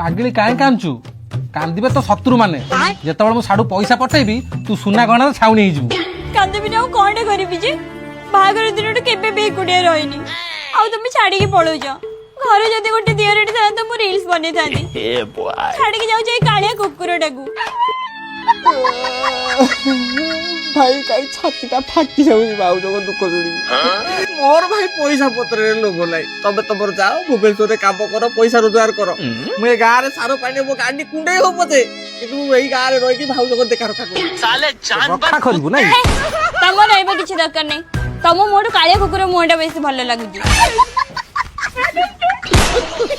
पागली काहे कांचु कांदिबे तो शत्रु माने जेतबेले मु साडू पैसा पठेबी तू सुना गहना छाउनी हिजबू कांदे बिना कोन करिबी जे बाहागर दिन केबे बे कुडिया रहिनी आउ तुम छाड़ी के पळो जा घर जदी गोटे दियरटी था तो मु रील्स बने थांदी छाड़ी के जाउ जे कालिया कुकुरटाकू भाई कहीं छातीटा फाटी जाऊँ भाउज को दुख शुणी मोर भाई पैसा पत्र लोभ ना तबे तुम जाओ भुवनेश्वर काम कर पैसा रोजगार कर मुझे गाँव में सार पानी मो गाड़ी कुंडे हो पचे कि यही गाँव में रही भाउज को देखा रखा करू ना तम रहिबा किछि दरकार नै तम मोर कालिया कुकुर मुंडा बेसी भल लागुजी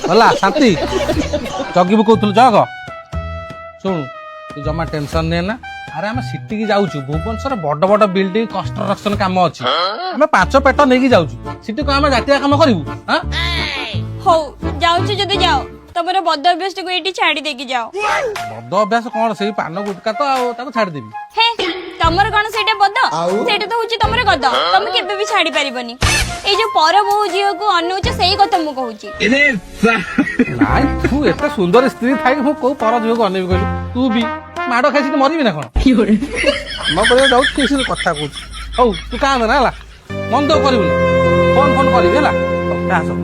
होला शांति जगिबू कहतुल जग सुन तू जमा टेंशन ने ना अरे आम सिटी की जाऊँ भुवनेश्वर बड़ बड़ बिल्डिंग कंस्ट्रक्शन काम अच्छी आम 5 पेट नहीं जाऊँ सिटी को आम जातीय काम करूँ हो जाउछु जदि जाओ तमरो बद अभ्यास को एठी छाड़ी देकी जाओ बद अभ्यास कौन से पान गुटका तो आउ छाड़देवी हे तमर कौन सेटा बद सेटा तो होची तमरे गद तमे केबे भी छाड़ी परिबनी ए जो पर बहु झियो को अनुच सेही कथा मु कहूची नाइ तू एते सुंदर स्त्री थाई मु को पर झियो को अनेबी कहलु तू भी माडो खाइसी तो मरिबी ना कोन म पर जाउ केसी कथा कहूची हौ तू कांद ना हला मन तो करिबनी फोन फोन करिबी हला आसो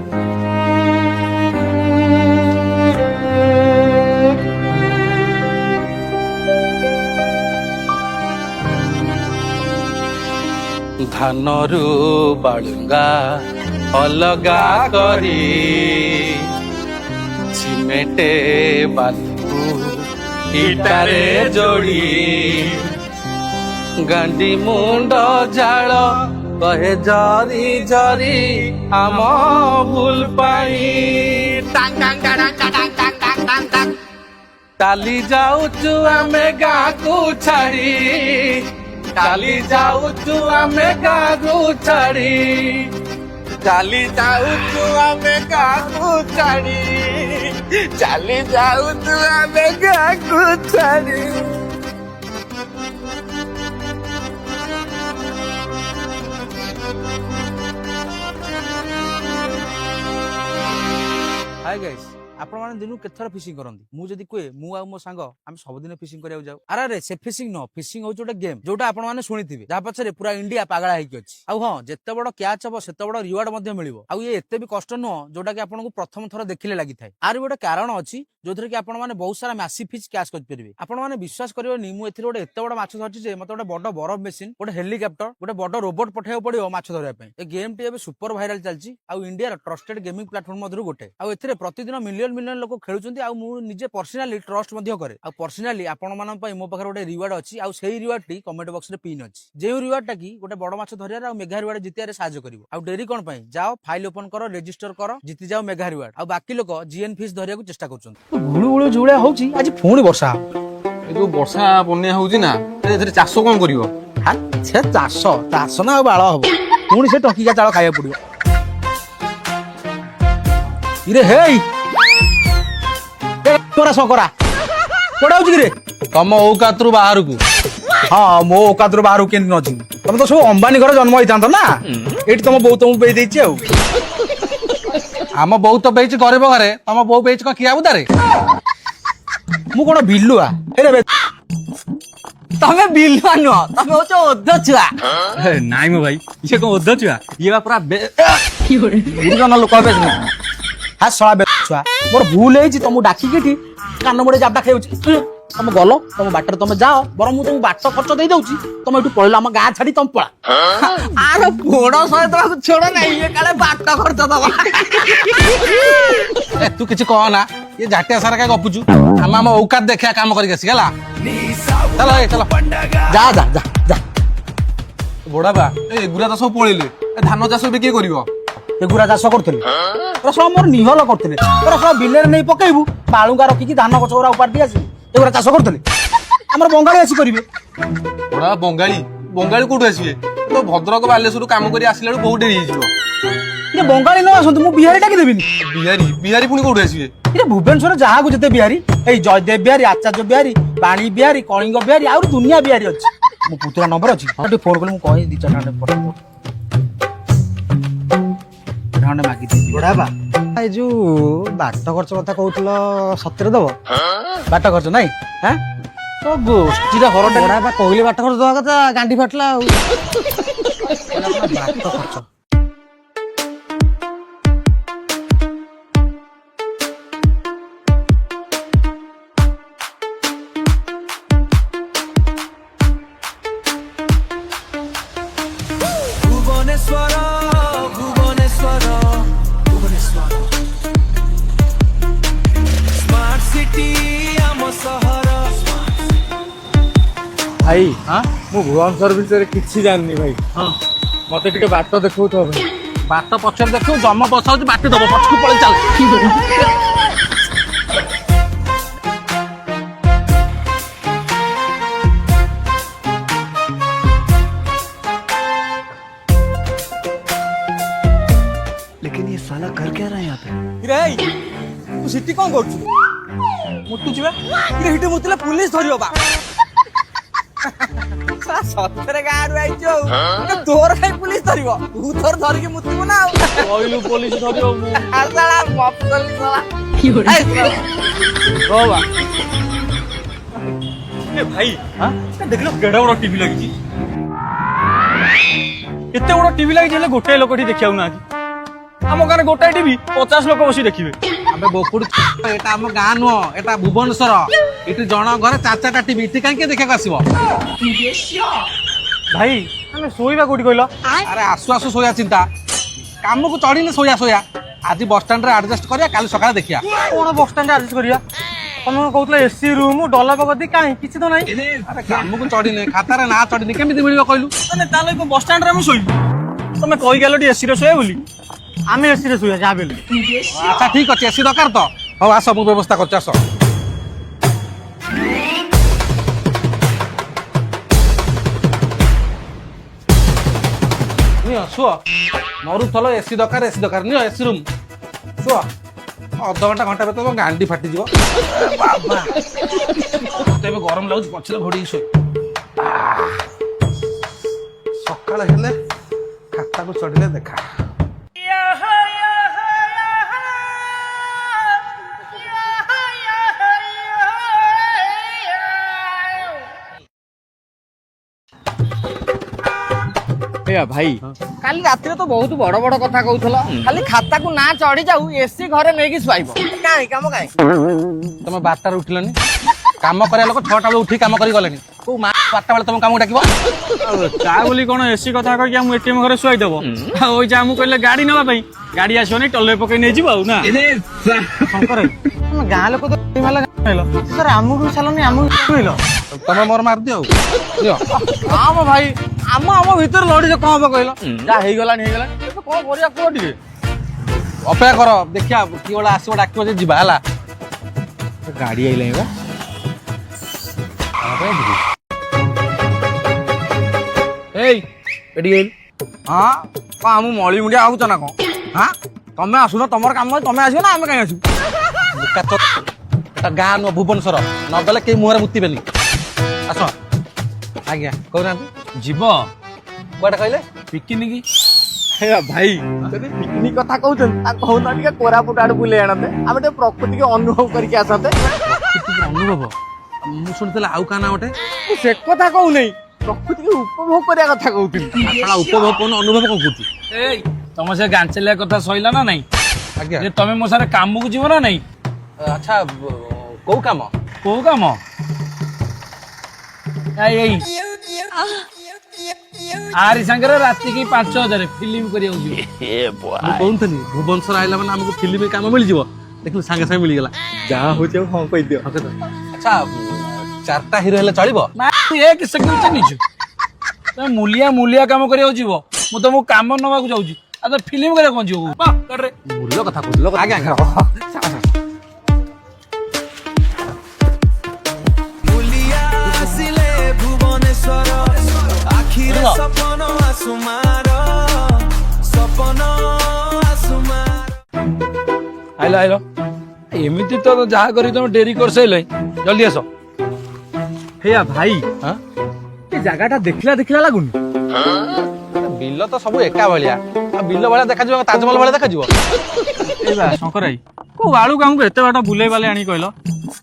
धानरू बालुंगा अलगा करी सिमेटे बालू इटारे जोड़ी गांडी मुंड झाड़ कहे जरी जरी आम भूल पाई टाली जाऊचु आमे गाँकू छाड़ी टाली जाऊचु आमे गाँकू छाड़ी चाली जाऊचु आमे गाँकू छाड़ी चाली जाऊचु आमे गाँकू छाड़ी हाय गाइस आपण माने दिनु केथर फिशिंग करंदी मु जदी कोए मु आ मो सांग हम सब दिन फिशिंग करिया जाऊ अरे रे से फिशिंग नो फिशिंग हो जोटा गेम जोटा आपण माने सुनिथिबे जा पछरे पूरा इंडिया पागळा हेकी अछि आ हां जत्ते बड़ कैच हबो सेते बड़ रिवार्ड मध्ये मिलिबो आ ये एते भी कष्ट नो जोटा कि आपण को प्रथम थर देखिले लागि थाए आर गोटे कारण अछि जोथरे कि आपण माने बहुत सारा मैसिव फिश कैच कर परिबे आपण माने विश्वास करियो नि मु एथिरे गोटे एते बड़ माछ धरछि जे मते गोटे बड़ बरफ मेसिन गोटे हेलिकॉप्टर गोटे बड़ रोबोट पठाइयो पड़ियो माछ धरिया पय ए गेम टी एबे सुपर वायरल चलछि आ इंडिया र ट्रस्टेड गेमिंग प्लेटफॉर्म मधुर गोटे आ एथिरे प्रतिदिन मिलियन मिलियन लोक खेलुचंती आ मु निजे पर्सनली ट्रस्ट मध्ये करे आ पर्सनली आपण मानन पय मो पाखर गोटे रिवार्ड अछि आ सेही रिवार्ड टी कमेंट बॉक्स रे पिन अछि जे रिवार्ड टा की गोटे बड़ माछ धरिया आ मेगा रिवार्ड जितिया रे सहायता करिवो आ डेरी कोन पय जाओ फाइल ओपन करो रजिस्टर करो जिति जाओ मेगा रिवार्ड आ बाकी लोक जीएन फिश धरिया को चेष्टा करछंती गुळु गुळु जुळा होउची आज पुणी वर्षा ए जो वर्षा बन्या होउची ना एथरे चाष कोन करिवो हा से चाष ना बाळ हबो पुणी से टकीका चाळ खाया पड़ियो इरे हेई तोरा सकरा पड़ाउची कि रे तम औकातरू बाहर को हाँ मो औकातरू बाहर केन न छी तुम तो सब अंबानी घर जन्म होइतांत ना एठी तुम बहुत तुम बेई देछि आ आम बो तो बेच गरीब घरे तम बो बेच को किया बुदारे मु कोन बिल्लुआ एरे बे तमे बिल्लुआ न तमे होचो ओद्ध छुआ नाइ मो भाई ये को ओद्ध छुआ ये बा पूरा गुरुजन लोक बे हा सळा बे छुआ मोर भूल हेछि तुम डाकी केठी कान मोडे जाबडा खाउछि तुम गलो तुम बाटर तुम जाओ बर मु तुम बाट खर्च दे दउछि तुम एठु पळला हम गां छाडी तुम पळा आरे पोड़ो सय तो छोड़ नै ये काले बाट खर्च दबा ए तू किछि कह ना ये झाटिया सारा का गपुचु हम औकात देखिया काम करिक आसी गेला चलो ए चलो जा जा जा जा बड़ा बा ए गुरा तो सब पळिले ए धान चाष बे के करिवो एगुरा चाष करथले तोरा सब मोर निहल करथले तोरा सब बिलेर नै पकेइबु बाळुंगा रखी कि धान गछोरा उपार दियासी एगुरा चाष करथले हमर बंगाली आसी करिवे बड़ा बंगाली कोठु आसीबे तो भद्रक बालेश्वर काम करी आसिलाडू बहुत देरी हिजिबो ये बंगाली न आसंतु मु बिहारी टाकी देबिनी बिहारी पुणी कोठु आसीबे ये भुवनेश्वर जहा को जते बिहारी ए जयदेव बिहारी आचार्य बिहारी पाणी बिहारी कलिंग बिहारी और दुनिया बिहारी अछि मो पुतरा नंबर अछि फोन कर मु कहि दी 4 घंटे पर मागी दी बड़ा बा ଏ ଯୋଉ ବାଟ ଖର୍ଚ୍ଚ କଥା କହୁଥିଲ ସତରେ ଦବ? ବାଟ ଖର୍ଚ୍ଚ ନାଇଁ ହଁ ତ ଗୋଷ୍ଠୀର ହରଟା ବଡ ବାପା କହିଲେ ବାଟ ଖର୍ଚ୍ଚ ଦବା କଥା, ଗାଣ୍ଡି ଫାଟିଲା ଆଉ। ବାଟ ଖର୍ଚ୍ଚ ଭାଇ ମୁଁ ଭୁବନେଶ୍ୱର ବିଷୟରେ କିଛି ଜାଣିନି ଭାଇ। ମତେ ଟିକେ ବାଟ ଦେଖଉଥିବ ଭାଇ। ବାଟ ପଛରେ ଦେଖିବୁ ଜମ ବସା ହଉଛି ବାଟ ଦବ ପଛକୁ ପଳେଇ ଚାଲ। लेकिन ये साला कर क्या रहा है यहाँ पे? रे ତୁ ସେଠି କଣ କରୁଛୁ? ମୁଟୁଛି ବା ଇରେ ହିଟି ମୁତିଲେ ପୁଲିସ ଧରିବ ବା। ସତରେ ଗାଁରୁ ଆଇଛୁ ଆଉ ତୋର କାଇଁ ପୁଲିସ ଧରିବ? ତୁ ତୋର ଧରିକି ମୁତିବୁ ନା ଆଉ। କହିଲୁ ପୋଲିସ ଧରିବ ମୁଁ ଆସାଳା ମଫସଲି ସାଳା। ବା ଏ ଭାଇ ଦେଖିଲ କେଡେ ବଡ ଟିଭି ଲାଗିଛି। ଏତେ ବଡ ଟିଭି ଲାଗିଛି ହେଲେ ଗୋଟାଏ ଲୋକଟି ଦେଖିବାକୁ ନାହାନ୍ତି। ଆମ ଗାଁରେ ଗୋଟାଏ ଟିଭି 50 ଲୋକ ବସି ଦେଖିବେ। ଆମେ ବକୁଡୁ ଏଟା ଆମ ଗାଁ ନୁହଁ ଏଟା ଭୁବନେଶ୍ୱର ଏଠି ଜଣ ଘରେ 4-4ଟା ଟିଭି ଏଠି କାହିଁକି ଦେଖିବାକୁ ଆସିବ? ଭାଇ ଆମେ ଶୋଇବା କୋଉଠି କହିଲ? ଆରେ ଆସୁ ଆସୁ ଶୋଇବା ଚିନ୍ତା କାମକୁ ଚଢିଲେ ଶୋଇବା ଆଜି ବସଷ୍ଟାଣ୍ଡରେ ଆଡଜଷ୍ଟ କରିବା କାଲି ସକାଳେ ଦେଖିବା। କଣ ବସଷ୍ଟାଣ୍ଡ ଆଡଜଷ୍ଟ କରିବା? ତମେ କହୁଥିଲ ଏସି ରୁମ ଡଲା ପଗତି କାହିଁ କିଛି ତ ନାହିଁ। ଆରେ କାମକୁ ଚଢିନେ ଖାତାରେ ନା ଚଢିନେ କେମିତି ମିଳିବ କହିଲୁ? ମାନେ ତାହେଲେ ବସଷ୍ଟାଣ୍ଡରେ ଆମେ ଶୋଇବୁ? ତମେ କହିଗଲ ଟି ଏସି ରେ ଶୋଇବା ବୋଲି, ଆମେ ଏସି ରେ ଶୋଇବା ଯାହା ବେଲେ। ଆଚ୍ଛା ଠିକ ଅଛି ଏସି ଦରକାର ତ ହଉ ଆସ ମୁଁ ବ୍ୟବସ୍ଥା କରୁଛି ଆସ। ନିଅ ଶୁଅ ମରୁଥଲ ଏସି ଦରକାର ନିଅ ଏସି ରୁମ୍ ଶୁଅ। ଅଧଘଣ୍ଟା ଘଣ୍ଟା ଭିତରେ ତମ ଗାଣ୍ଡି ଫାଟିଯିବ। ବାବା ମତେ ଏବେ ଗରମ ଲାଗୁଛି ପଛରେ ଘୋଡ଼ିକି ଶୋଇ। ସକାଳ ହେଲେ ଖାତାକୁ ଚଢିଲେ ଦେଖା। ଭାଇ କାଲି ରାତିରେ ତ ବହୁତ ବଡ ବଡ କଥା କହୁଥିଲ। ଖାଲି ଖାତାକୁ ନା ଚଢି ଯାଉ ଏସି ଘରେ ନେଇକି ଶୁଆଇବ। କାଇଁ କାମ କାଇଁ? ତମେ 12ଟାରେ ଉଠିଲନି କାମ କରିବା ଲୋକ 6ଟା ବେଳେ ଉଠି କାମ କରି ଗଲେଣି। କୋଉ ମା 12ଟା ବେଳେ ତମ କାମକୁ ଡାକିବ? ତା ବୋଲି କଣ ଏସି କଥା କହିକି ଆମ ଏଟିଏମ୍ ଘରେ ଶୁଆଇଦବ? ଆଉ ଓଇ ଆମକୁ କହିଲେ ଗାଡି ନେବା ପାଇଁ, ଗାଡି ଆସିବନି ଟଲରେ ପକେଇ ନେଇଯିବ ଆଉ ନା। ଶଙ୍କର ତମେ ଗାଁ ଲୋକ ତ ସାର୍ ଆମକୁ ଛାଲନି ଆମକୁ କହିଲ ତମେ ମୋର ମାରିଦିଅ ଆଉ ଦିଅ। ଆମ ଭାଇ ଆମ ଭିତରେ ଲଢିଲେ କଣ ହବ କହିଲ? ଯାହା ହେଇଗଲାଣି ଏବେ କଣ କରିବା କୁହ ଟିକେ। ଅପେକ୍ଷା କର ଦେଖିବା କିଏ ଗୋଟେ ଆସିବ ଡାକିବ ଯେ ଯିବା ହେଲା। ଗାଡି ଆଇଲାଣି ବା ଏଇ ଏଠି ହଁ କଣ ଆମ ମଳି ମୁଣ୍ଡିଆ ଭାବୁଛ ନା କଣ? ତମେ ଆସୁନ ତମର କାମ ତମେ ଆସିବ ନା ଆମେ କାହିଁ ଆସିବୁ? ଗାଁ ନୁହଁ ଭୁବନେଶ୍ୱର ନଗଲେ କେହି ମୁହଁରେ ମୁତିବେନି। ଆସ ଆଜ୍ଞା କହୁନାହାନ୍ତି ଯିବ କୁଆଡେ କହିଲେ? ପିକନିକ। ଭାଇ ଯଦି ପିକନିକ କଥା କହୁଛନ୍ତି କହୁନ ଟିକେ କୋରାପୁଟ ଆଡେ ବୁଲେଇ ଆଣନ୍ତେ, ଆମେ ଟିକେ ପ୍ରକୃତିକୁ ଅନୁଭବ କରିକି ଆସନ୍ତେ। ଅନୁଭବ ମୁଁ ଶୁଣିଥିଲି ଆଉ କାହା ନା ଗୋଟେ ମୁଁ ସେ କଥା କହୁନେଇ, ପ୍ରକୃତିକୁ ଉପଭୋଗ କରିବା କଥା କହୁଥିଲି। ଆପଣ ଉପଭୋଗ କରୁନ ଅନୁଭବ କଣ କହୁଛି? ଏଇ ତମ ସେ ଗାଞ୍ଚେଲିଆ କଥା ସଇଲା ନା ନାଇଁ? ଆଜ୍ଞା ଯେ ତମେ ମୋ ସାଙ୍ଗରେ କାମକୁ ଯିବ ନା ନାଇଁ? ଆଚ୍ଛା କୋଉ କାମ? କୋଉ କାମ? ଏଇ ଆରି ସାଙ୍ଗରେ ରାତିକି 5000 ଫିଲ୍ମ କରିବାକୁ ଯିବ। ମୁଁ କହୁଥିଲି ଭୁବନେଶ୍ୱର ଆଇଲା ମାନେ ଆମକୁ ଫିଲ୍ମ କାମ ମିଳିଯିବ। ଦେଖିଲୁ ସାଙ୍ଗେ ସାଙ୍ଗେ ମିଳିଗଲା। ଯାହା ହଉଛି ଆଉ ହଁ କହିଦିଅ। ଆଚ୍ଛା 4ଟା ହିରୋ ହେଲେ ଚଳିବ? ତମେ ମୂଲିଆ କାମ କରିବାକୁ ଯିବ, ମୁଁ ତମକୁ କାମ ନବାକୁ ଯାଉଛି। ଆଉ ତ ଫିଲ୍ମ କରିବାକୁ କଣ ଯିବ? ମୂଲ୍ୟ କଥା କହୁଥିଲ ଆଜ୍ଞା ଆଜ୍ଞା ଆଇଲ ଏମିତି ତ ଯାହା କରି ତମେ ଡେରି କରିସାରିଲ। ଜଲ୍ଦି ଆସ। ହେଇଆ ଭାଇ ହଁ ଏ ଜାଗାଟା ଦେଖିଲା ଲାଗୁନି? ବିଲ ତ ସବୁ ଏକା ଭଳିଆ ଆଉ ବିଲ ଭଳିଆ ଦେଖାଯିବ ତାଜମହଲ ଭଳିଆ ଦେଖାଯିବ। ଏଇ ବା ଶଙ୍କର ଭାଇ କୋଉ ବାଳୁକୁ ଆମକୁ ଏତେ ବାଟ ବୁଲେଇ ବାଲେ ଆଣି କହିଲ?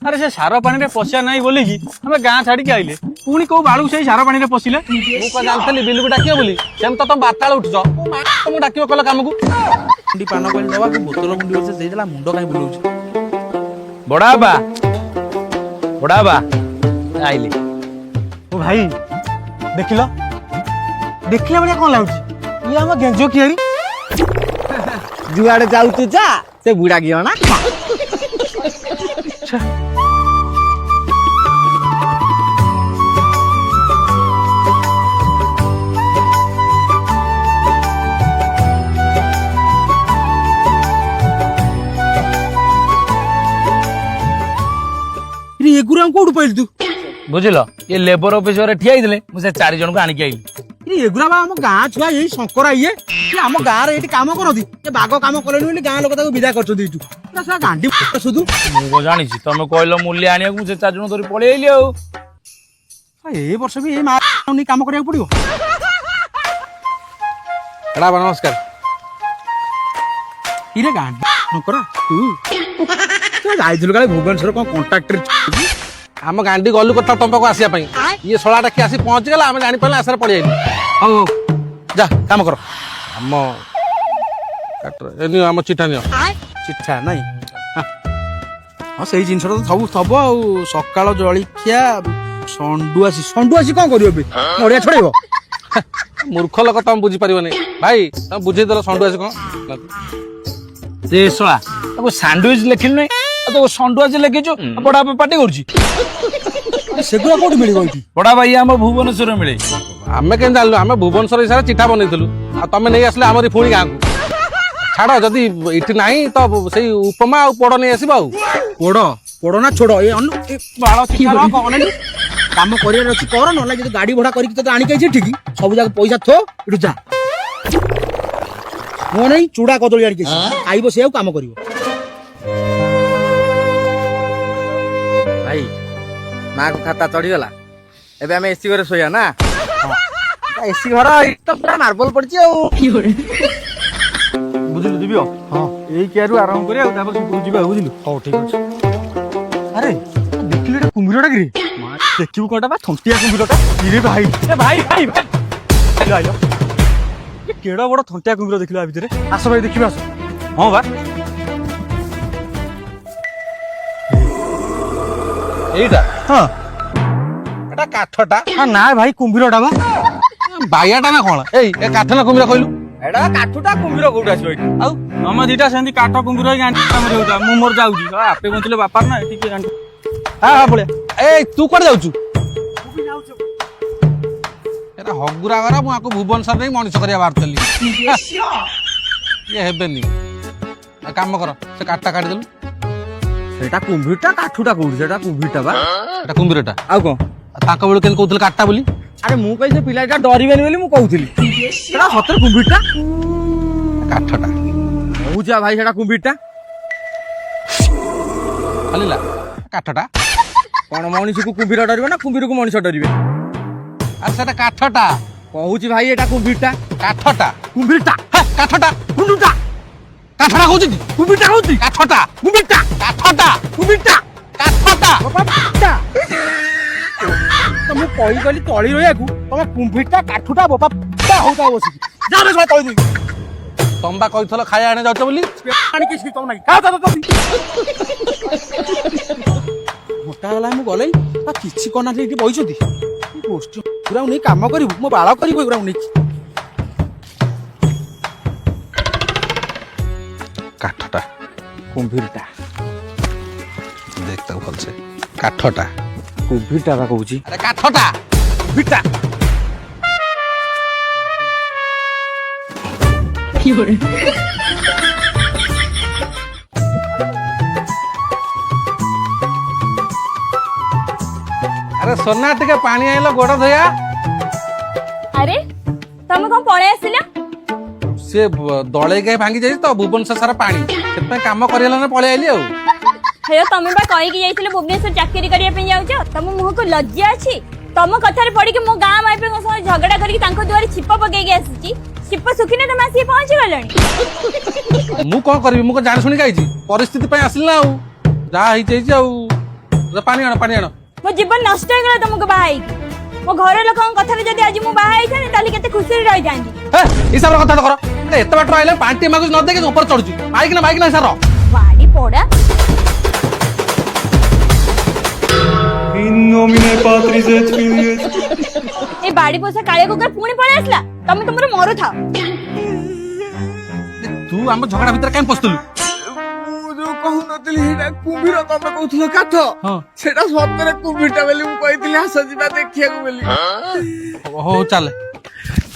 ଆରେ ସେ ସାର ପାଣିରେ ପଶିବା ନାହିଁ ବୋଲିକି ଆମେ ଗାଁ ଛାଡିକି ଆଇଲେ, ପୁଣି କୋଉ ବାଳୁକୁ ସେଇ ସାର ପାଣିରେ ପଶିଲେ? ମୁଁ କଣ ଜାଣିଥିଲି ବିଲକୁ ଡାକିବ ବୋଲି? ସେମିତି ତ ତମେ ବାରଟା ବେଳେ ଉଠୁଛ, ତମକୁ ଡାକିବ କହିଲ କାମକୁ। ମୁଣ୍ଡି ପାନ କହିଲେ ଦବାକୁ ବୋତଲ ମୁଣ୍ଡି ବସେ ଦେଇଦେଲା, ମୁଣ୍ଡ କାହିଁ ବୁଲଉଛି? ବଡାବା ବଡାବା ଆଇଲେ। ଓ ଭାଇ ଦେଖିଲ ଦେଖିଲା ଭଳିଆ କଣ ଲାଗୁଛି? ଇଏ ଆମ ଗେଞ୍ଜ କିଆରି। ଯୁଆଡେ ଯାଉଛୁ ଯା, ସେ ବୁଢା ଗିଅଣା ଖା। ଏଗୁରା କୋଉଠୁ ପାଇଲୁ ତୁ? ବୁଝିଲ, ଏ ଲେବର ଅଫିସରେ ଠିଆ ହେଇଥିଲେ ମୁଁ ସେ 4 ଜଣଙ୍କୁ ଆଣିକି ଆଇଲି। ଏଗୁରା ବା ଆମ ଗାଁ ଛୁଆ, ଏଇ ଶଙ୍କରା ଇଏ ଆମ ଗାଁରେ ଏଇଠି କାମ କରନ୍ତି। ଏ ବାଗ କାମ କଲେନି ବୋଲି ଗାଁ ଲୋକ ତାକୁ ବିଦା କରୁଛନ୍ତି ଏଇଠୁ। ଗାଣ୍ଡି ସୁଧୁ ମୁଁ କଣ ଜାଣିଛି, ତମେ କହିଲ ମୂଲ୍ୟ ଆଣିବାକୁ ମୁଁ ସେ 4 ଜଣ ଧରି ପଳେଇ ଆଇଲି ଆଉ। ଏ ବର୍ଷ ବି ଏଇ ମା ନେଇ କାମ କରିବାକୁ ପଡିବ। ଏଡା ନମସ୍କାର। କିରେ ଗାଣ୍ଡି ଶଙ୍କରା ତୁ ଯାଇଥିଲୁ କାଳେ ଭୁବନେଶ୍ୱର କଣ କଣ୍ଟ୍ରାକ୍ଟରେ? ଆମ ଗାଣ୍ଡି ଗଲୁ କଥା ତମ ପାଖକୁ ଆସିବା ପାଇଁ, ଇଏ ଶଳାଟା କିଏ ଆସି ପହଞ୍ଚିଗଲା, ଆମେ ଜାଣିପାରିଲେ ଆସାରେ ପଳେଇ ଆଇଲୁ। ହଉ ହଉ ଯା କାମ କର। ଆମ ନିଅ ଆମ ଚିଠା ନିଅ। ଚିଠା ନାଇଁ? ହଁ ସେଇ ଜିନିଷଟା ତ ସବୁ ଥବ ଆଉ। ସକାଳ ଜଳଖିଆ ସଣ୍ଡୁଆସି କଣ କରିବ ଏବେ? ନଡିଆ ଛଡେଇବ? ମୂର୍ଖ ଲୋକ ତମେ ବୁଝିପାରିବନି ଭାଇ, ତମେ ବୁଝେଇଦେଲ ସଣ୍ଡୁଆସି କଣ। ସେ ଶଳା ତାକୁ ସାଣ୍ଡୱିଚ ଲେଖିଲୁ ନାହିଁ, ତାକୁ ସଣ୍ଡୁଆଚ ଲେଖିଛୁ। ବଡା ପାଟି କରୁଛି। ସେଗୁରା କୋଉଠି ମିଳିବ ଏଇଠି? ବଡା ଭାଇ ଆମ ଭୁବନେଶ୍ୱରରେ ମିଳେ। ଆମେ କେମିତି ଜାଣିଲୁ? ଆମେ ଭୁବନେଶ୍ୱର ହିସାବରେ ଚିଠା ବନେଇଥିଲୁ, ଆଉ ତମେ ନେଇ ଆସିଲେ ଆମରି ପୁଣି ଗାଁକୁ। ଛାଡ, ଯଦି ଏଠି ନାହିଁ ତ ସେଇ ଉପମା ଆଉ ପୋଡ ନେଇ ଆସିବ। ଆଉ ପୋଡ ନା ଛୋଡ? ବାଳ କାମ କରିବାର ଅଛି କର, ନହେଲେ ଯଦି ଗାଡି ଭଡା କରିକି ତତେ ଆଣିକି ଆଇଛି ଠିକ ସବୁ ଯାକ ପଇସା ଥୋ, ଏଠୁ ଯା। ମୋ ନାଇଁ ଚୁଡା କଦଳୀ ଆଣିକି ଖାଇବ, ସେ ଆଉ କାମ କରିବ। ଭାଇ ମାକୁ ଖାତା ଚଢିଗଲା, ଏବେ ଆମେ ଏସି ଘରେ ଶୋଇବା ନା? ଏସି ଘର ତ ପୁରା ମାର୍ବଲ ପଡିଛି ଆଉ। ବୁଝିଲୁ ଦିବ୍ୟ? ହଁ, ଏଇ କେୟାରୁ ଆରମ୍ଭ କରିବା ଆଉ ତାପରେ ସବୁ ଯିବା, ବୁଝିଲୁ? ହଉ ଠିକ ଅଛି। ଆରେ ଦେଖିଲୁ ଏଟା କୁମ୍ଭୀରଟା କିରେ? ଦେଖିବୁ କଣଟା ବା ଥଣ୍ଟିଆ କୁମ୍ଭୀରଟା। ଇରେ ଭାଇ, ଏ ଭାଇ ଭାଇ ଭାଇ ଆଇଲ। କେଡ ବଡ ଥଣ୍ଟିଆ କୁମ୍ଭୀର ଦେଖିଲ ଆ ଭିତରେ। ଆସ ଭାଇ ଦେଖିବା ଆସ। ହଁ ବା, ଏଇଟା ହଁ ଏଟା କାଠଟା, ନା ଭାଇ କୁମ୍ଭୀରଟା ବା। ବାଇଆଟା ନା କଣ? ଏ କାଠ ନା କୁମ୍ଭୀର କହିଲୁ? ଏଟା କାଠୁଟା, କୁମ୍ଭୀର କୋଉଠି ଆସିବ ଏଠି? ଆଉ ତମେ ଦିଟା ସେମିତି କାଠ କୁମ୍ଭୀର ହେଇକି ଆଣ୍ଟି କାମରେ ହଉଥା। ମୁଁ ମୋର ଯାଉଛି, ଆପେ ବଞ୍ଚିଲେ ବାପାର ନା ଟିକେ ଆଣ୍ଟି। ହଁ ପଳେଆ। ଏଇ ତୁ କୁଆଡେ ଯାଉଛୁ? ଏଟା ହଗୁରା ଘର, ମୁଁ ଆକୁ ଭୁବନେଶ୍ୱର ନେଇ ମଣିଷ କରିବା ବାହାରୁଥିଲି। ଇଏ ହେବେନି। କାମ କର, ସେ କାଠଟା କାଟିଦେଲୁ। ସେଇଟା କୁମ୍ଭୀରଟା, କାଠୁଟା କୋଉଠି? ସେଟା କୁମ୍ଭୀରଟା ବା। ଏଟା କୁମ୍ଭୀରଟା। ଆଉ କଣ? ତାଙ୍କ ବେଳୁ କେମିତି କହୁଥିଲେ କାଠଟା ବୋଲି? ଆରେ ମୁଁ କହିଲି ସେ ପିଲାଟା ଡରିବେନି ବୋଲି ମୁଁ କହୁଥିଲି। ସେଟା ସତରେ କୁମ୍ଭୀରଟା। କାଠଟା କହୁଛି ଭାଇ ସେଟା କୁମ୍ଭୀରଟା। ଖାଲିଲା କାଠଟା। କଣ ମଣିଷକୁ କୁମ୍ଭୀର ଡରିବ ନା କୁମ୍ଭୀରକୁ ମଣିଷ ଡରିବେ? ଆରେ ସେଟା କାଠଟା। କହୁଛି ଭାଇ ଏଟା କୁମ୍ଭୀରଟା। କାଠଟା। କୁମ୍ଭୀରଟା। ହେ, କାଠଟା। କୁମ୍ଭୀରଟା। କାଠଟା କହୁଛି କି? କୁମ୍ଭୀରଟା କହୁଛି। କାଠଟା। କୁମ୍ଭୀରଟା। କାଠଟା। କୁମ୍ଭୀରଟା। କାଠଟା। ମୁଁ କହିଗଲି ତଳି ରହିବାକୁ, ତମେ କୁମ୍ଭୀରଟା କାଠୁଟା ବୋପା ହଉଥା ବସିକି। ଯାବେ ଶଳା ତଳି ଦେଇକି। ତମ୍ବା କହିଥିଲ ଖାଇବା ଆଣି ଯାଉଛ ବୋଲି। ଆଣିକି ତମ ନାଗି ଖାଅ ତ ତମେ। ମୋଟା ହେଲା ମୁଁ ଗଲେଇ କିଛି କରିନାହାନ୍ତି, ଏଇଠି ବଇଛନ୍ତି। ଗୋଷ୍ଠୀ ଏଗୁରାକୁ ନେଇ କାମ କରିବୁ, ମୋ ବାଳ କରିବୁ ଏଗୁରାକୁ ନେଇକି। କାଠଟା। କୁମ୍ଭୀରଟା। ଦେଖ ତାକୁ ଭଲସେ। କାଠଟା। କୁମ୍ଭୀରଟା ବା କହୁଛି। ଆରେ କାଠଟା। କୁମ୍ଭୀରଟା। ଆରେ सोना ଟିକେ पानी आइलो गोड़ धोया ଆରେ ତମେ କଣ ପଳେଇ ଆସିଲ? से दळे गाय भांगी जाई तो भुवनेश्वर सारा पानी सेत काम करेला ना पळे आइली ଆଉ ହେୟ ତମେ ବା କହିକି ଯାଇଥିଲେ ଭୁବନେଶ୍ୱର ଚାକିରି କରିବା ପାଇଁ ଯାଉଛ। ତମ ମୁହଁକୁ ଲଜ୍ଜା ଅଛି? ତମ କଥାରେ ପଡିକି ମୁଁ ଗାଁ ମାଇପଙ୍କ ସହ ଝଗଡା କରିକି ତାଙ୍କ ଦୁଆରେ ଛିପ ପକେଇକି ଆସିଛି। ଛିପ ଶୁଖିନେ ତମେ ଆସିକି ପହଞ୍ଚି ଗଲଣି। ମୁଁ କଣ କରିବି? ମୁଁ କଣ ଜାଣି ଶୁଣି ଗାଇଛି? ପରିସ୍ଥିତି ପାଇଁ ଆସିଲି ନା ଆଉ। ଯାହା ହେଇଯାଇଛି ଆଉ। ପାଣି ଆଣ, ପାଣି ଆଣ। ମୋ ଜୀବନ ନଷ୍ଟ ହେଇଗଲା ତମକୁ ବାହା ହେଇକି। ମୋ ଘର ଲୋକଙ୍କ କଥାରେ ଯଦି ଆଜି ମୁଁ ବାହା ହେଇଥାନ୍ତି ତାହେଲେ କେତେ ଖୁସିରେ ରହିଥାନ୍ତି। ହିସାବର କଥା କର। ଏତେ ବାଟ ଆଇଲେ ପାଣି ମାଗୁଛି ନ ଦେଇକି ଉପରେ ଚଢୁଛୁ। ମାଇକିନା ସାର ବାଡି ପଡା। ଏ ବାଡି ପୋଷା କାଳିଆ କୁକୁର ପୁଣି ପଳେଇ ଆସିଲା। ତମେ ତମର ମରୁଥାଅ। ତୁ ଆମ ଝଗଡା ଭିତରେ କାଇଁ ପଶିଥିଲୁ? ମୁଁ ଯୋଉ କହୁନଥିଲି ସେଇଟା କୁମ୍ଭୀର, ତମେ କହୁଥିଲ କାଠ। ସେଟା ସତରେ କୁମ୍ଭୀରଟା ବୋଲି ମୁଁ କହିଥିଲି। ଆସ ଯିବା ଦେଖିବାକୁ ବୋଲି। ହଉ ଚାଲେ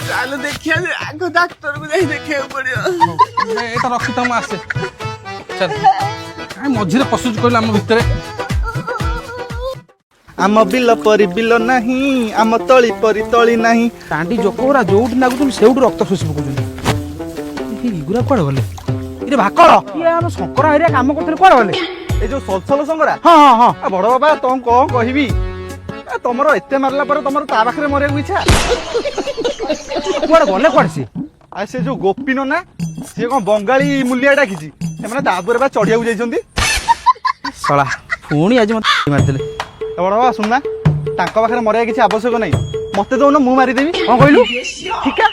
ଚାଲ ଦେଖିବା ଯେ ଆଗ ଡାକ୍ତରକୁ ଯାଇ ଦେଖିବାକୁ ପଡିବ। ଏଇଟା ରଖିଥା, ମୁଁ ଆସେ। ଚାଲ କାଇଁ ମଝିରେ ପଶୁଛୁ କହିଲୁ ଆମ ଭିତରେ? ଆମ ବିଲ ପରି ବିଲ ନାହିଁ, ଆମ ତଳି ପରି ତଳି ନାହିଁ। ଟାଣ୍ଡି ଜୋକରା ଯୋଉଠି ନାଗୁଛନ୍ତି ସେଇଠୁ ରକ୍ତ ଶୋଷି ପକଉଛନ୍ତି। ଏଗୁରା କୁଆଡେ ଗଲେ? ଇରେ ଭାକଳ, ଇଏ ଆମ ଶଙ୍କରା ଏରିଆ କାମ କରୁଥିଲେ କୁଆଡେ ଗଲେ? ଏ ଯୋଉ ସଲସଲ ସଙ୍ଗରା। ହଁ ହଁ ହଁ। ବଡ ବାବା ତମ କଣ କହିବି? ତମର ଏତେ ମାରିଲା ପରେ ତମର ତା ପାଖରେ ମରିବାକୁ ଇଚ୍ଛା? କୁଆଡେ ଗଲେ କୁଆଡେ ସିଏ? ଆଉ ସେ ଯୋଉ ଗୋପୀ ନନା, ସିଏ କଣ ବଙ୍ଗାଳୀ ମୂଲିଆ ଡାକିଛି? ସେମାନେ ତା ଉପରେ ବା ଚଢିବାକୁ ଯାଇଛନ୍ତି। ଶଳା ପୁଣି ଆଜି ମତେ ମାରିଦେଲେ। ବଡ ବାବା ଶୁଣନା, ତାଙ୍କ ପାଖରେ ମରିବା କିଛି ଆବଶ୍ୟକ ନାହିଁ। ମତେ ଦଉନ, ମୁଁ ମାରିଦେବି। କଣ କହିଲୁ? ଠିକା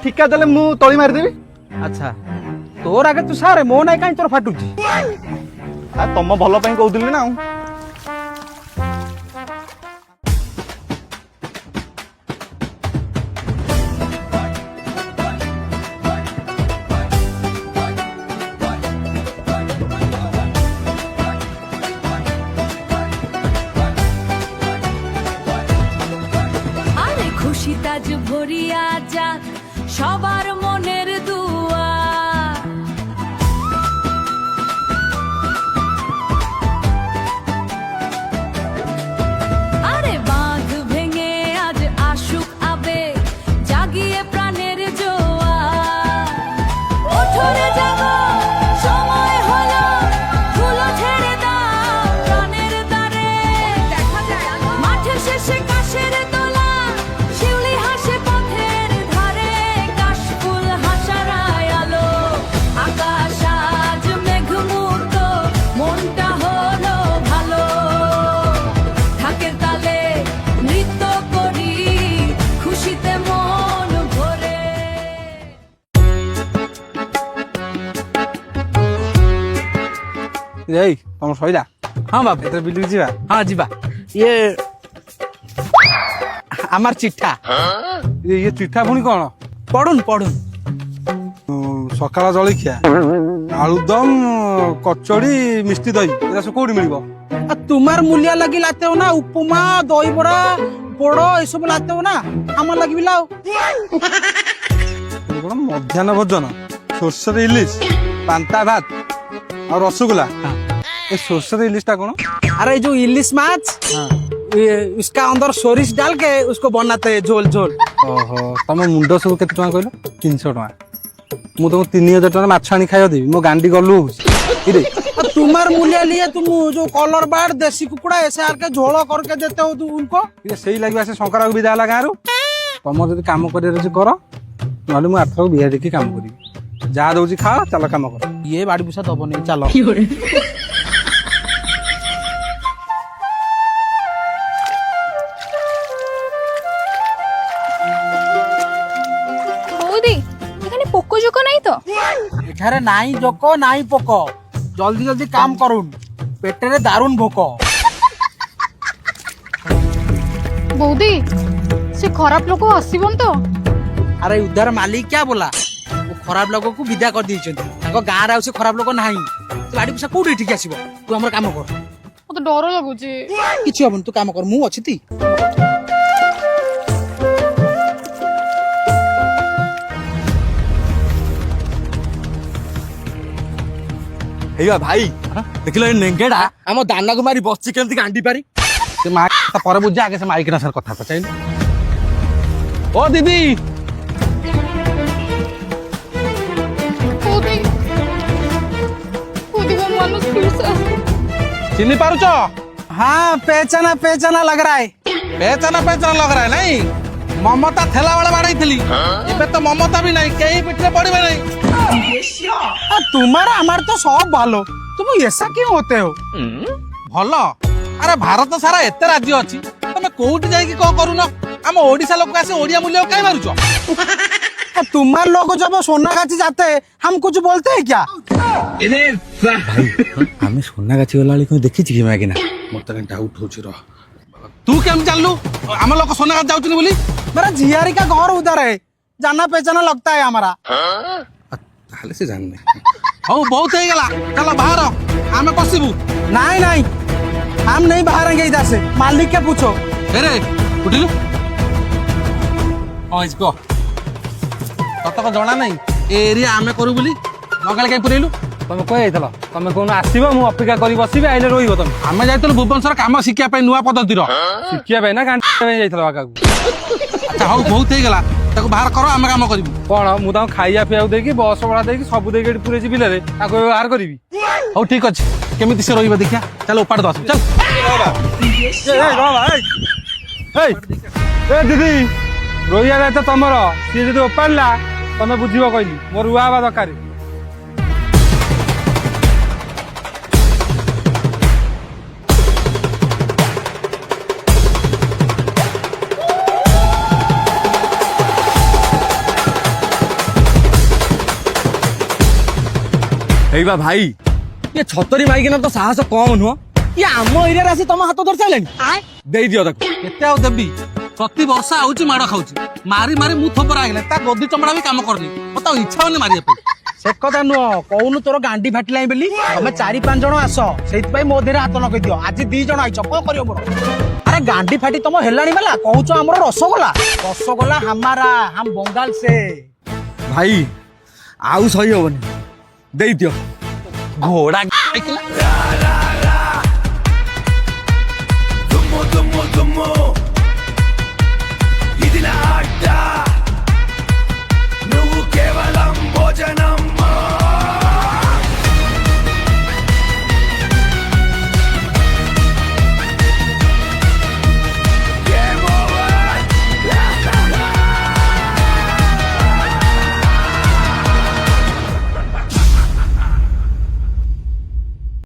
ଠିକା ଦେଲେ ମୁଁ ତଳି ମାରିଦେବି। ଆଚ୍ଛା ତୋର ଆଗେ ତୁ ସାରେ, ମୋ ନାଇଁ କାଇଁ ତୋର ଫାଟୁଛି? ଆଉ ତମ ଭଲ ପାଇଁ କହୁଥିଲି ନା। খুশি তাজ ভরিয়া যাক সবার মনের দুয়ার। আরে বাঁধ ভেঙে আজ আসুক আবেগ, জাগিয়ে প্রাণের জোয়ার। ওঠো রে জাগো, সময় হলো, ধুলো ছেড়ে দাও প্রাণের দ্বারে। মাঠের শেষে কাশের তোলা, শিউলি হাসে পথের ধারে। কাশফুল হাসারায় আলো, আকাশ আজ মেঘমুক্ত, মনটা হলো ভালো। ঢাকের তালে নৃত্য করি, খুশিতে মন ভরে। ଏଇ ତମ ସଇଲା? ହଁ ବାବୁ, ଏଥିରେ ବିଲକୁ ଯିବା। ହଁ ଯିବା। ଇଏ আমার চিঠা। ଇଏ ଚିଠା ପୁଣି କଣ? ପଢୁନ ପଢୁନ। ସକାଳ ଜଳଖିଆ ଆଳୁଦମ, କଚଡି, ମିଷ୍ଟି ଦହି, ଏଗୁରା ସବୁ କୋଉଠି ମିଳିବ? তোমার মূলিয়া লাগি লাতেও না, উপমা দইবড়া পোড় এসব লাতেও না, আমার লাগি লাও। କଣ ମଧ୍ୟାହ୍ନ ଭୋଜନ? ସୋର୍ଷରେ ଇଲିଶ, ପାନ୍ତା ଭାତ ଆଉ ରସଗୋଲା। ଏ ସୋର୍ଷରେ ଇଲିଶ ଟା କଣ? अरे जो इलिश माछ, उसका अंदर सोरिष डाल के उसको बनाते हैं झोल झोल। ଓହୋ, ତମ ମୁଣ୍ଡ ସବୁ କେତେ ଟଙ୍କା କହିଲ? 300 ଟଙ୍କା। ମୁଁ ତମକୁ 3000 ଟଙ୍କା ମାଛ ଆଣି ଖାଇବା ଦେବି? ମୋ ଗାଣ୍ଡି ଗଲୁ ହଉଛି। तुम्हार मूल्य लिए तुम जो कॉलर बार्ड देसी कुकुड़ा ऐसे आर के झोल करके देते हो तुम उनको। ସେଇ ଲାଗିବା ସେ ଶଙ୍କରାକୁ ବିଦା ହେଲା ଗାଁରୁ। ତମର ଯଦି କାମ କରିବାର ଅଛି କର, ନହେଲେ ମୁଁ ଆରଥରକୁ ବିହା ଦେଖି କାମ କରିବି। ଯାହା ଦଉଛି ଖାଅ, ଚାଲ କାମ କର। ये बाड़ी पुसा दबनी, चलो। বৌদি, এখানে পোকো জোকো নাই তো? এখানে নাই জোক নাই পোক, জলদি জলদি কাম করুন, পেটেরে দারুণ ভোক। বৌদি, সে খারাপ লোক আসিবন তো? अरे उधर मालिक क्या बोला, वो खराब लोगों को विदा कर दी गाँव रे खराब लोक ना। बाड़ी पैसा कौटी ठीक आसब, तू आम काम कर। মতো ডর লাগুছে। কিছু হবনি, তু কাম কর, মু অছি তি। ହେଇଆ ଭାଇ, ଦେଖିଲ ଏ ନେଙ୍ଗେଡା ଆମ ଦାନାକୁ ମାରି ବସିଛି କେମିତି ଗାଣ୍ଡି ପାରି। ସେ ମା ତା ପରେ ବୁଝା, ଆଗେ ସେ ମାଇକିନା ସାର୍ କଥା ପଚାଇଲୁ। ও দিদি, বৌদি, বৌদি वो मानुस फिर से চিনি পারুছ? हाँ पहचाना पहचाना लग रहा है। पेचना लग रहा है नहीं ममता थेला वाला बाड़ाई एबे तो ममता भी नहीं कहीं पिठरे पड़े नहीं तुम्हारा हमार तो सब भालो तुम ऐसा क्यों होते हो भल अरे भारत सारा एते राज्य अच्छी तमे कोउठी जाई की को करून हम ओडिसा लोक आसे ओडिया मूल्य काहे मारुछ तुम्हारे लोग जब सोनागाछी जाते हैं हम कुछ बोलते हैं क्या आम सोनागाछी गला बेले देखी कि मागिना मत डाउट होछ र तू केम जानलू हम लोग सोना जाउछनी बोली मेरा जियारी का घर उधर है जाना पहचाना लगता है हमारा ताले से जानने हो बहुत हो गला चलो बाहर आमे पसिबू नहीं नहीं हम नहीं बाहरेंगे इधर से मालिक के पूछो अरे उठिलु ओ इसको तत को जणा नहीं एरिया आमे करू बोली मगाल के पुरेलु ତମେ କହି ଯାଇଥିଲ ତମେ କୋଉନ ଆସିବ ମୁଁ ଅପେକ୍ଷା କରି ବସିବି ଆଇଲେ ରହିବ ତମେ ଆମେ ଯାଇଥିଲୁ ଭୁବନେଶ୍ୱର କାମ ଶିଖିବା ପାଇଁ ନୂଆ ପଦ୍ଧତିର ଶିଖିବା ପାଇଁ ନା ଗାଣ୍ଡି ପାଇଁ ଯାଇଥିଲ ବାଗାକୁ ଆଚ୍ଛା ହଉ ବହୁତ ହେଇଗଲା ତାକୁ ବାହାର କର ଆମେ କାମ କରିବୁ କଣ ମୁଁ ତାଙ୍କୁ ଖାଇବା ପିଇବାକୁ ଦେଇକି ବସ ଭଡ଼ା ଦେଇକି ସବୁ ଦେଇକି ଏଠି ପୁରେଇଛି ବିଲରେ ତାକୁ ଏବେ ବାହାର କରିବି ହଉ ଠିକ ଅଛି କେମିତି ସେ ରହିବ ଦେଖିଆ ଚାଲ ଉପାଡ଼ ଦସ ଚାଲ ଏ ଦିଦି ରହିବା ଦାୟିତ୍ୱ ତମର ସିଏ ଯଦି ଓପାଡ଼ିଲା ତମେ ବୁଝିବ କହିଲି ମୋର ରୁଆ ହବା ଦରକାର ଏଇବା ଭାଇ ଇଏ ଛତରୀ ମାଇକିନା ତ ସାହସ କମ ନୁହଁ ଇଏ ଆମ ଏରିଆରେ ଆସି ତମ ହାତ ଧରି ସାରିଲାଣି ଦେଇଦିଅ ତାକୁ କେତେ ଆଉ ଦେବି ପ୍ରତି ବର୍ଷ ଆଉଛି ମାଡ଼ ଖାଉଛି ମାରି ମାରି ମୁଁ ଥୋପରା ହେଇଗଲା ତା ଗଦି ଚମଡ଼ା ବି କାମ କରୁନି ମତେ ଆଉ ଇଚ୍ଛା ହଉନି ମାରିବା ପାଇଁ ସେ କଥା ନୁହଁ କହୁନୁ ତୋର ଗାଣ୍ଡି ଫାଟିଲାଣି ବୋଲି ତମେ 4-5 ଜଣ ଆସ ସେଇଥିପାଇଁ ମୋ ଦେହରେ ହାତ ଲଗେଇ ଦିଅ ଆଜି 2 ଜଣ ଆଇଛ କଣ କରିବ ମୋର ଆରେ ଗାଣ୍ଡି ଫାଟି ତମ ହେଲାଣି ବାଲା କହୁଛ ଆମର ରସଗୋଲା ହମାରା हम बंगाल से ଭାଇ ଆଉ ସହି ହବନି ଦେଇଦିଅ ଘୋଡ଼ା